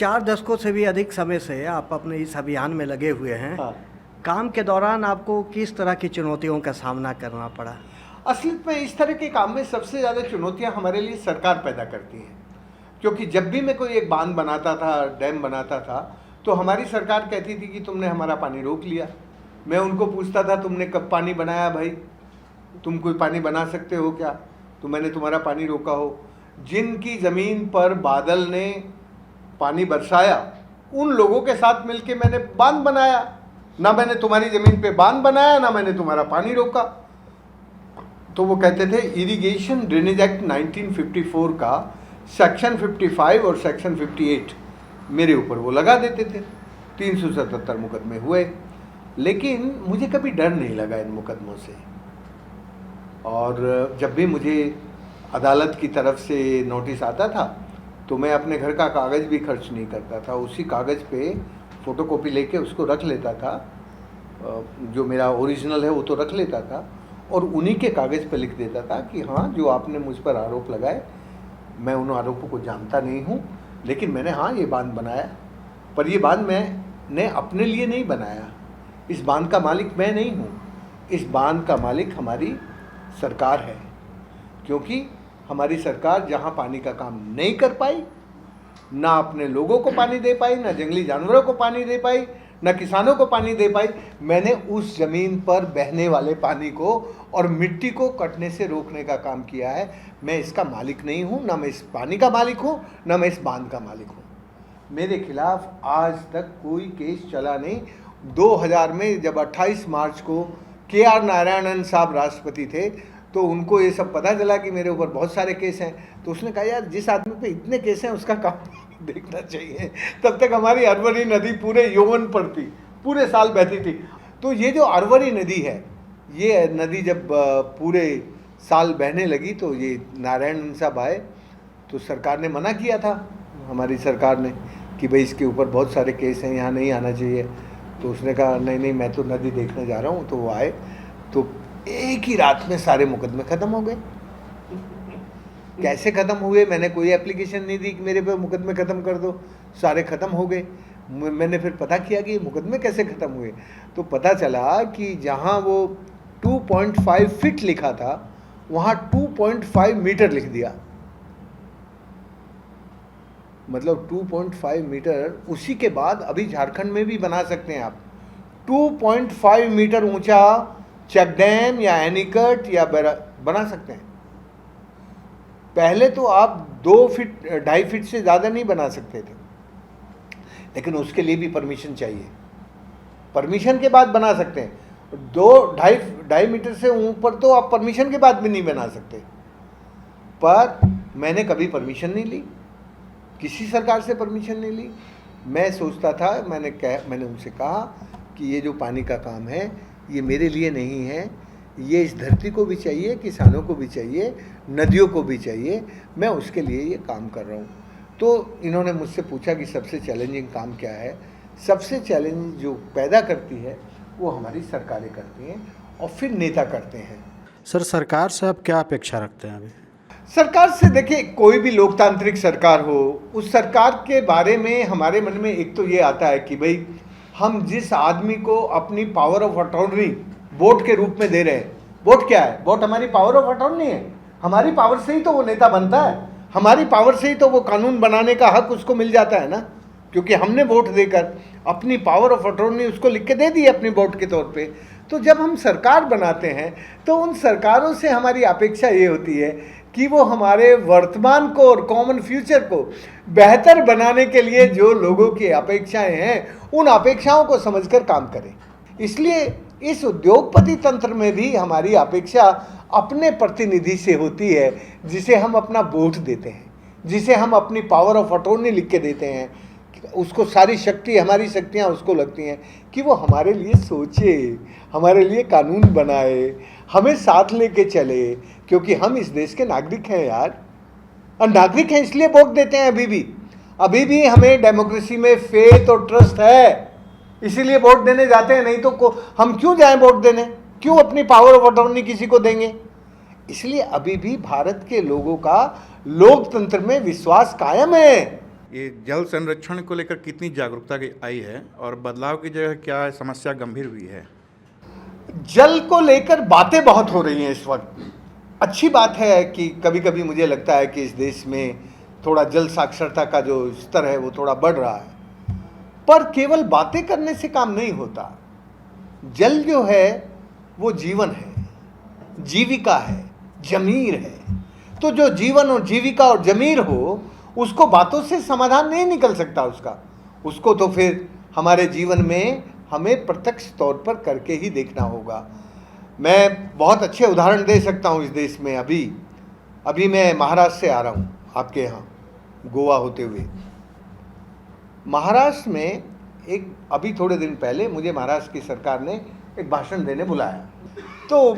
4 दशकों से भी अधिक समय से आप अपने इस अभियान में लगे हुए हैं। हाँ। काम के दौरान आपको किस तरह की चुनौतियों का सामना करना पड़ा? असलियत में इस तरह के काम में सबसे ज़्यादा चुनौतियां हमारे लिए सरकार पैदा करती है, क्योंकि जब भी मैं कोई एक बांध बनाता था, डैम बनाता था, तो हमारी सरकार कहती थी कि तुमने हमारा पानी रोक लिया। मैं उनको पूछता था तुमने कब पानी बनाया भाई, तुम कोई पानी बना सकते हो क्या, तो मैंने तुम्हारा पानी रोका हो। जिनकी ज़मीन पर बादल ने पानी बरसाया उन लोगों के साथ मिलके मैंने बांध बनाया, ना मैंने तुम्हारी ज़मीन पे बांध बनाया, ना मैंने तुम्हारा पानी रोका। तो वो कहते थे इरिगेशन ड्रेनेज एक्ट 1954 का सेक्शन 55 और सेक्शन 58 मेरे ऊपर वो लगा देते थे। 377 मुकदमे हुए, लेकिन मुझे कभी डर नहीं लगा इन मुकदमों से। और जब भी मुझे अदालत की तरफ से नोटिस आता था तो मैं अपने घर का कागज़ भी खर्च नहीं करता था, उसी कागज़ पे फ़ोटोकॉपी लेके उसको रख लेता था, जो मेरा ओरिजिनल है वो तो रख लेता था, और उन्हीं के कागज़ पे लिख देता था कि हाँ जो आपने मुझ पर आरोप लगाए मैं उन आरोपों को जानता नहीं हूँ, लेकिन मैंने हाँ ये बांध बनाया। पर ये बांध मैंने अपने लिए नहीं बनाया, इस बांध का मालिक मैं नहीं हूँ, इस बांध का मालिक हमारी सरकार है। क्योंकि हमारी सरकार जहाँ पानी का काम नहीं कर पाई, ना अपने लोगों को पानी दे पाई, ना जंगली जानवरों को पानी दे पाई, ना किसानों को पानी दे पाई, मैंने उस ज़मीन पर बहने वाले पानी को और मिट्टी को कटने से रोकने का काम किया है। मैं इसका मालिक नहीं हूँ, ना मैं इस पानी का मालिक हूँ, ना मैं इस बांध का मालिक हूँ। मेरे खिलाफ आज तक कोई केस चला नहीं। 2000 में जब 28 मार्च को KR नारायणन साहब राष्ट्रपति थे तो उनको ये सब पता चला कि मेरे ऊपर बहुत सारे केस हैं, तो उसने कहा यार जिस आदमी पे इतने केस हैं उसका काम देखना चाहिए। तब तक हमारी अरवरी नदी पूरे यौवन पर थी, पूरे साल बहती थी। तो ये जो अरवरी नदी है, ये नदी जब पूरे साल बहने लगी तो ये नारायण साहब आए तो सरकार ने मना किया था, हमारी सरकार ने, कि भाई इसके ऊपर बहुत सारे केस हैं, यहाँ नहीं आना चाहिए। तो उसने कहा नहीं नहीं मैं तो नदी देखने जा रहा हूँ। तो वो आए तो एक ही रात में सारे मुकदमे ख़त्म हो गए। कैसे ख़त्म हुए? मैंने कोई एप्लीकेशन नहीं दी कि मेरे पे मुकदमे ख़त्म कर दो, सारे ख़त्म हो गए। मैंने फिर पता किया कि मुकदमे कैसे ख़त्म हुए, तो पता चला कि जहाँ वो 2.5 फीट लिखा था वहाँ 2.5 मीटर लिख दिया। मतलब 2.5 मीटर। उसी के बाद अभी झारखंड में भी बना सकते हैं आप 2.5 मीटर ऊंचा चेक डैम या एनीकट या बना सकते हैं। पहले तो आप 2 फीट 2.5 फीट से ज़्यादा नहीं बना सकते थे, लेकिन उसके लिए भी परमिशन चाहिए। परमिशन के बाद बना सकते हैं। 2.5 मीटर से ऊपर तो आप परमिशन के बाद भी नहीं बना सकते। पर मैंने कभी परमिशन नहीं ली, किसी सरकार से परमिशन नहीं ली। मैं सोचता था, मैंने उनसे कहा कि ये जो पानी का काम है ये मेरे लिए नहीं है, ये इस धरती को भी चाहिए, किसानों को भी चाहिए, नदियों को भी चाहिए, मैं उसके लिए ये काम कर रहा हूँ। तो इन्होंने मुझसे पूछा कि सबसे चैलेंजिंग काम क्या है। सबसे चैलेंज जो पैदा करती है वो हमारी सरकारें करती हैं और फिर नेता करते हैं। सर सरकार से आप क्या अपेक्षा रखते हैं अभी? सरकार से देखिए, कोई भी लोकतांत्रिक सरकार हो, उस सरकार के बारे में हमारे मन में एक तो ये आता है कि भाई हम जिस आदमी को अपनी पावर ऑफ अटॉर्नी वोट के रूप में दे रहे हैं, वोट क्या है? वोट हमारी पावर ऑफ अटॉर्नी है। हमारी पावर से ही तो वो नेता बनता है, हमारी पावर से ही तो वो कानून बनाने का हक उसको मिल जाता है ना, क्योंकि हमने वोट देकर अपनी पावर ऑफ अटॉर्नी उसको लिख के दे दी अपनी वोट के तौर पे। तो जब हम सरकार बनाते हैं तो उन सरकारों से हमारी अपेक्षा ये होती है कि वो हमारे वर्तमान को और कॉमन फ्यूचर को बेहतर बनाने के लिए जो लोगों की अपेक्षाएं हैं उन अपेक्षाओं को समझकर काम करें। इसलिए इस उद्योगपति तंत्र में भी हमारी अपेक्षा अपने प्रतिनिधि से होती है, जिसे हम अपना वोट देते हैं, जिसे हम अपनी पावर ऑफ अटॉर्नी लिख के देते हैं। उसको सारी शक्ति, हमारी शक्तियाँ उसको लगती हैं कि वो हमारे लिए सोचे, हमारे लिए कानून बनाए, हमें साथ लेके चले, क्योंकि हम इस देश के नागरिक हैं यार। और नागरिक हैं इसलिए वोट देते हैं। अभी भी हमें डेमोक्रेसी में फेथ और ट्रस्ट है, इसीलिए वोट देने जाते हैं। नहीं तो हम क्यों जाएं वोट देने? क्यों अपनी पावर ऑफ अटॉर्नी किसी को देंगे? इसलिए अभी भी भारत के लोगों का लोकतंत्र में विश्वास कायम है। ये जल संरक्षण को लेकर कितनी जागरूकता आई है और बदलाव की जगह क्या समस्या गंभीर हुई है? जल को लेकर बातें बहुत हो रही हैं इस वक्त। अच्छी बात है कि कभी कभी मुझे लगता है कि इस देश में थोड़ा जल साक्षरता का जो स्तर है वो थोड़ा बढ़ रहा है, पर केवल बातें करने से काम नहीं होता। जल जो है वो जीवन है, जीविका है, जमीर है। तो जो जीवन और जीविका और जमीर हो उसको बातों से समाधान नहीं निकल सकता उसको तो फिर हमारे जीवन में हमें प्रत्यक्ष तौर पर करके ही देखना होगा। मैं बहुत अच्छे उदाहरण दे सकता हूँ इस देश में। अभी मैं महाराष्ट्र से आ रहा हूँ, आपके यहाँ गोवा होते हुए। महाराष्ट्र में अभी थोड़े दिन पहले मुझे महाराष्ट्र की सरकार ने एक भाषण देने बुलाया। तो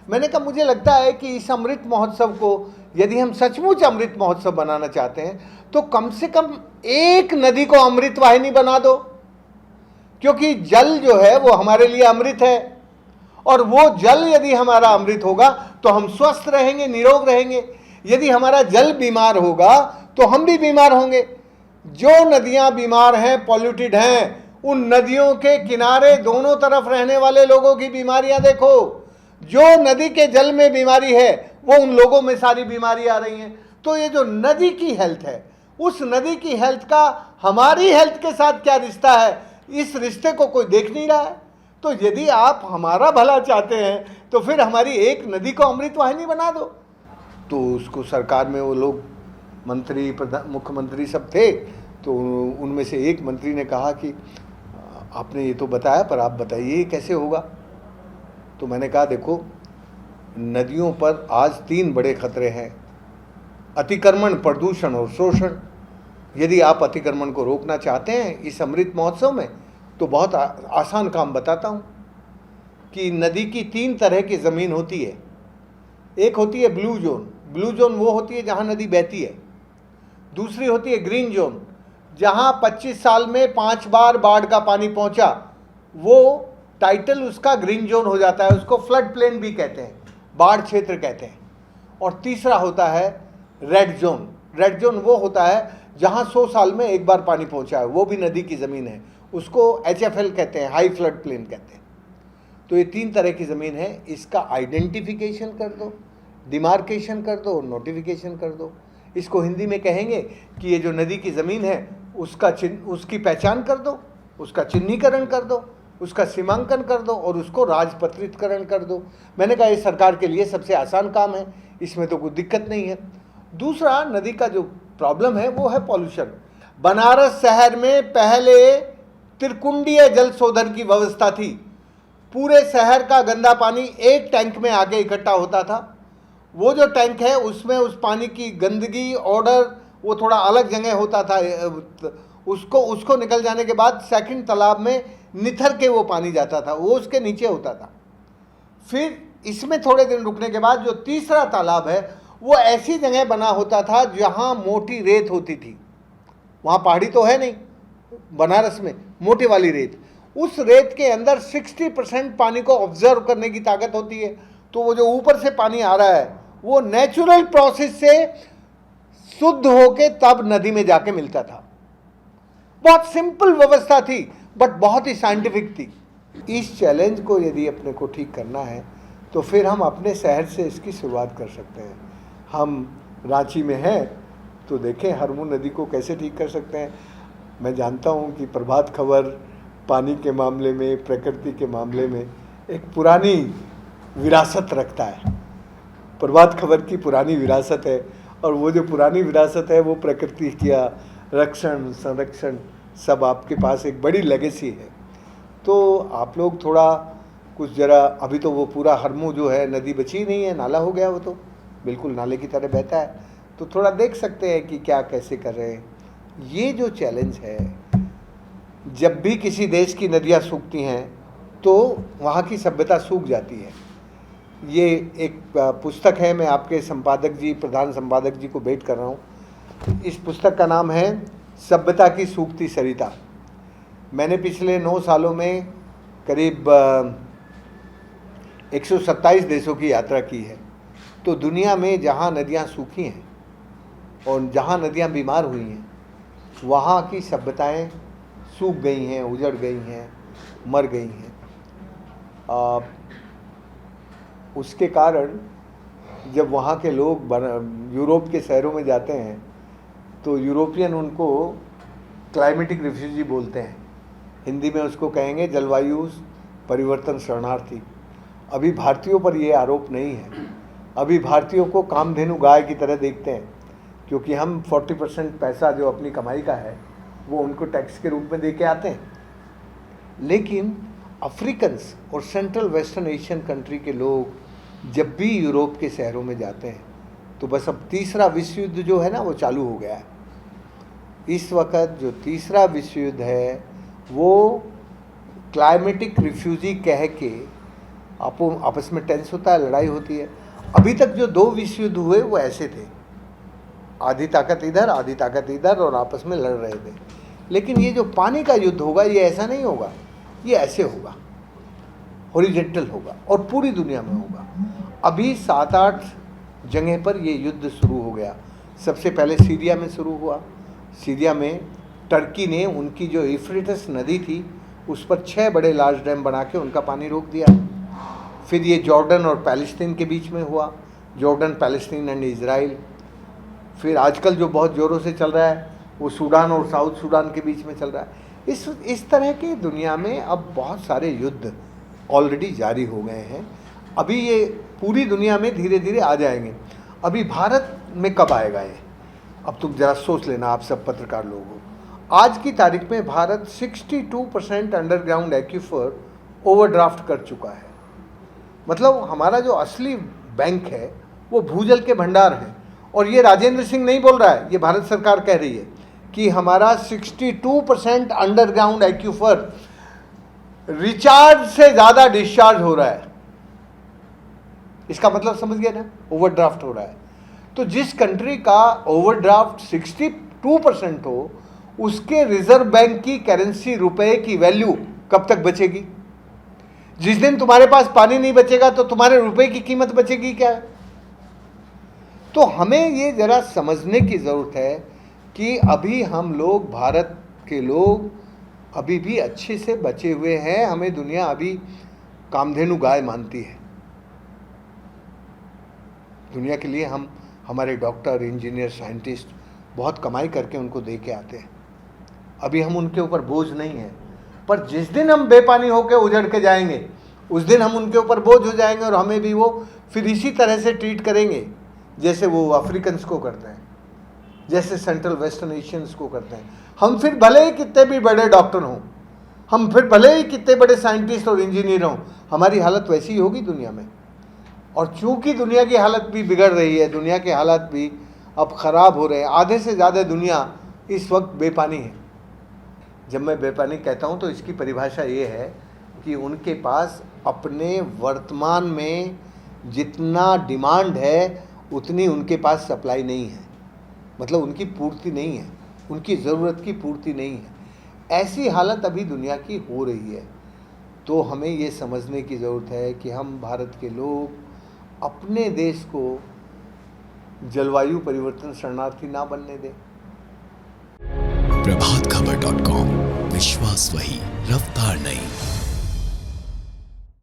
मैंने कहा मुझे लगता है कि इस अमृत महोत्सव को यदि हम सचमुच अमृत महोत्सव बनाना चाहते हैं तो कम से कम एक नदी को अमृत वाहिनी बना दो, क्योंकि जल जो है वो हमारे लिए अमृत है और वो जल यदि हमारा अमृत होगा तो हम स्वस्थ रहेंगे, निरोग रहेंगे। यदि हमारा जल बीमार होगा तो हम भी बीमार होंगे। जो नदियां बीमार हैं, पॉल्यूटेड हैं, उन नदियों के किनारे दोनों तरफ रहने वाले लोगों की बीमारियां देखो। जो नदी के जल में बीमारी है वो उन लोगों में सारी बीमारी आ रही हैं। तो ये जो नदी की हेल्थ है, उस नदी की हेल्थ का हमारी हेल्थ के साथ क्या रिश्ता है, इस रिश्ते को कोई देख नहीं रहा है। तो यदि आप हमारा भला चाहते हैं तो फिर हमारी एक नदी को अमृत वाहिनी बना दो। तो उसको सरकार में वो लोग मंत्री, मुख्यमंत्री सब थे, तो उनमें से एक मंत्री ने कहा कि आपने ये तो बताया, पर आप बताइए कैसे होगा। तो मैंने कहा देखो, नदियों पर आज 3 बड़े खतरे हैं: अतिक्रमण, प्रदूषण और शोषण। यदि आप अतिक्रमण को रोकना चाहते हैं इस अमृत महोत्सव में तो बहुत आसान काम बताता हूँ कि नदी की 3 तरह की ज़मीन होती है। एक होती है ब्लू जोन। ब्लू जोन वो होती है जहाँ नदी बहती है। दूसरी होती है ग्रीन जोन, जहाँ 25 साल में 5 बार बाढ़ का पानी पहुँचा, वो टाइटल उसका ग्रीन जोन हो जाता है। उसको फ्लड प्लेन भी कहते हैं, बाढ़ क्षेत्र कहते हैं। और तीसरा होता है रेड जोन। रेड जोन वो होता है जहाँ 100 साल में 1 बार पानी पहुँचा है, वो भी नदी की ज़मीन है। उसको HFL कहते हैं, हाई फ्लड प्लेन कहते हैं। तो ये 3 तरह की ज़मीन है। इसका आइडेंटिफिकेशन कर दो, डिमार्केशन कर दो और नोटिफिकेशन कर दो। इसको हिंदी में कहेंगे कि ये जो नदी की ज़मीन है उसकी पहचान कर दो, उसका चिन्हीकरण कर दो, उसका सीमांकन कर दो और उसको राजपत्रितकरण कर दो। मैंने कहा ये सरकार के लिए सबसे आसान काम है, इसमें तो कोई दिक्कत नहीं है। दूसरा, नदी का जो प्रॉब्लम है वो है पॉल्यूशन। बनारस शहर में पहले त्रिकुंडीय जल शोधन की व्यवस्था थी। पूरे शहर का गंदा पानी एक टैंक में आके इकट्ठा होता था। वो जो टैंक है उसमें उस पानी की गंदगी, ऑर्डर वो थोड़ा अलग जगह होता था। उसको निकल जाने के बाद सेकंड तालाब में निथर के वो पानी जाता था, वो उसके नीचे होता था। फिर इसमें थोड़े दिन रुकने के बाद जो तीसरा तालाब है वो ऐसी जगह बना होता था जहाँ मोटी रेत होती थी। वहाँ पहाड़ी तो है नहीं, बनारस में मोटी वाली रेत। उस रेत के अंदर 60% पानी को ऑब्जर्व करने की ताकत होती है। तो वो जो ऊपर से पानी आ रहा है वो नेचुरल प्रोसेस से शुद्ध होके तब नदी में जाके मिलता था। बहुत सिंपल व्यवस्था थी बट बहुत ही साइंटिफिक थी। इस चैलेंज को यदि अपने को ठीक करना है तो फिर हम अपने शहर से इसकी शुरुआत कर सकते हैं। हम रांची में हैं तो देखें हरमू नदी को कैसे ठीक कर सकते हैं। मैं जानता हूं कि प्रभात खबर पानी के मामले में, प्रकृति के मामले में एक पुरानी विरासत रखता है। प्रभात खबर की पुरानी विरासत है और वो जो पुरानी विरासत है वो प्रकृति का रक्षण, संरक्षण सब आपके पास एक बड़ी लेगेसी है। तो आप लोग थोड़ा कुछ ज़रा, अभी तो वो पूरा हरमू जो है नदी बची नहीं है, नाला हो गया, वो तो बिल्कुल नाले की तरह बहता है। तो थोड़ा देख सकते हैं कि क्या कैसे कर रहे हैं। ये जो चैलेंज है, जब भी किसी देश की नदियाँ सूखती हैं तो वहाँ की सभ्यता सूख जाती है। ये एक पुस्तक है, मैं आपके संपादक जी, प्रधान संपादक जी को भेंट कर रहा हूँ। इस पुस्तक का नाम है सभ्यता की सूखती सरिता। मैंने पिछले 9 सालों में करीब 127 देशों की यात्रा की है। तो दुनिया में जहाँ नदियाँ सूखी हैं और जहाँ नदियाँ बीमार हुई हैं वहाँ की सभ्यताएं सूख गई हैं, उजड़ गई हैं, मर गई हैं। उसके कारण जब वहाँ के लोग यूरोप के शहरों में जाते हैं तो यूरोपियन उनको क्लाइमेटिक रिफ्यूजी बोलते हैं। हिंदी में उसको कहेंगे जलवायु परिवर्तन शरणार्थी। अभी भारतीयों पर ये आरोप नहीं है। अभी भारतीयों को कामधेनु गाय की तरह देखते हैं, क्योंकि हम 40% पैसा जो अपनी कमाई का है वो उनको टैक्स के रूप में दे के आते हैं। लेकिन अफ्रीकन्स और सेंट्रल वेस्टर्न एशियन कंट्री के लोग जब भी यूरोप के शहरों में जाते हैं तो बस अब तीसरा विश्व युद्ध जो है ना वो चालू हो गया है। इस वक्त जो तीसरा विश्व युद्ध है वो क्लाइमेटिक रिफ्यूजी कह के आपस में टेंस होता है, लड़ाई होती है। अभी तक जो 2 विश्व युद्ध हुए वो ऐसे थे, आधी ताकत इधर आधी ताकत इधर और आपस में लड़ रहे थे। लेकिन ये जो पानी का युद्ध होगा ये ऐसा नहीं होगा, ये ऐसे होगा, हॉरिजॉन्टल होगा और पूरी दुनिया में होगा। अभी 7-8 जगह पर ये युद्ध शुरू हो गया। सबसे पहले सीरिया में शुरू हुआ। सीरिया में टर्की ने उनकी जो यूफ्रेटिस नदी थी उस पर 6 बड़े लार्ज डैम बना के उनका पानी रोक दिया। फिर ये जॉर्डन और पैलेस्टीन के बीच में हुआ, जॉर्डन, पैलेस्टीन एंड इजराइल। फिर आजकल जो बहुत ज़ोरों से चल रहा है वो सूडान और साउथ सूडान के बीच में चल रहा है। इस तरह की दुनिया में अब बहुत सारे युद्ध ऑलरेडी जारी हो गए हैं। अभी ये पूरी दुनिया में धीरे धीरे आ जाएंगे। अभी भारत में कब आएगा ये, अब तुम ज़रा सोच लेना, आप सब पत्रकार लोग हो। आज की तारीख में भारत 62% अंडरग्राउंड एक्यूफर ओवरड्राफ्ट कर चुका है। मतलब हमारा जो असली बैंक है वो भूजल के भंडार हैं। और ये राजेंद्र सिंह नहीं बोल रहा है, ये भारत सरकार कह रही है कि हमारा 62% अंडरग्राउंड एक्यूफर रिचार्ज से ज़्यादा डिस्चार्ज हो रहा है। इसका मतलब समझ गया ना, ओवरड्राफ्ट हो रहा है। तो जिस कंट्री का ओवरड्राफ्ट 62% हो उसके रिजर्व बैंक की करेंसी रुपए की वैल्यू कब तक बचेगी? जिस दिन तुम्हारे पास पानी नहीं बचेगा तो तुम्हारे रुपए की कीमत बचेगी क्या? तो हमें ये जरा समझने की ज़रूरत है कि अभी हम लोग, भारत के लोग अभी भी अच्छे से बचे हुए हैं। हमें दुनिया अभी कामधेनु गाय मानती है। दुनिया के लिए हम हमारे डॉक्टर, इंजीनियर, साइंटिस्ट बहुत कमाई करके उनको दे के आते हैं। अभी हम उनके ऊपर बोझ नहीं हैं। पर जिस दिन हम बेपानी होकर उजड़ के जाएंगे उस दिन हम उनके ऊपर बोझ हो जाएंगे और हमें भी वो फिर इसी तरह से ट्रीट करेंगे जैसे वो अफ्रीकन्स को करते हैं, जैसे सेंट्रल वेस्टर्न एशियंस को करते हैं। हम फिर भले ही कितने भी बड़े डॉक्टर हों, हम फिर भले ही कितने बड़े साइंटिस्ट और इंजीनियर हों, हमारी हालत वैसी ही होगी दुनिया में। और चूंकि दुनिया की हालत भी बिगड़ रही है, दुनिया के हालात भी अब ख़राब हो रहे हैं। आधे से ज़्यादा दुनिया इस वक्त बेपानी है। जब मैं बेपानी कहता हूँ तो इसकी परिभाषा ये है कि उनके पास अपने वर्तमान में जितना डिमांड है उतनी उनके पास सप्लाई नहीं है। मतलब उनकी पूर्ति नहीं है, उनकी ज़रूरत की पूर्ति नहीं है। ऐसी हालत अभी दुनिया की हो रही है। तो हमें ये समझने की ज़रूरत है कि हम भारत के लोग अपने देश को जलवायु परिवर्तन शरणार्थी ना बनने दें। प्रभातखबर.com, विश्वास वही, रफ्तार नहीं।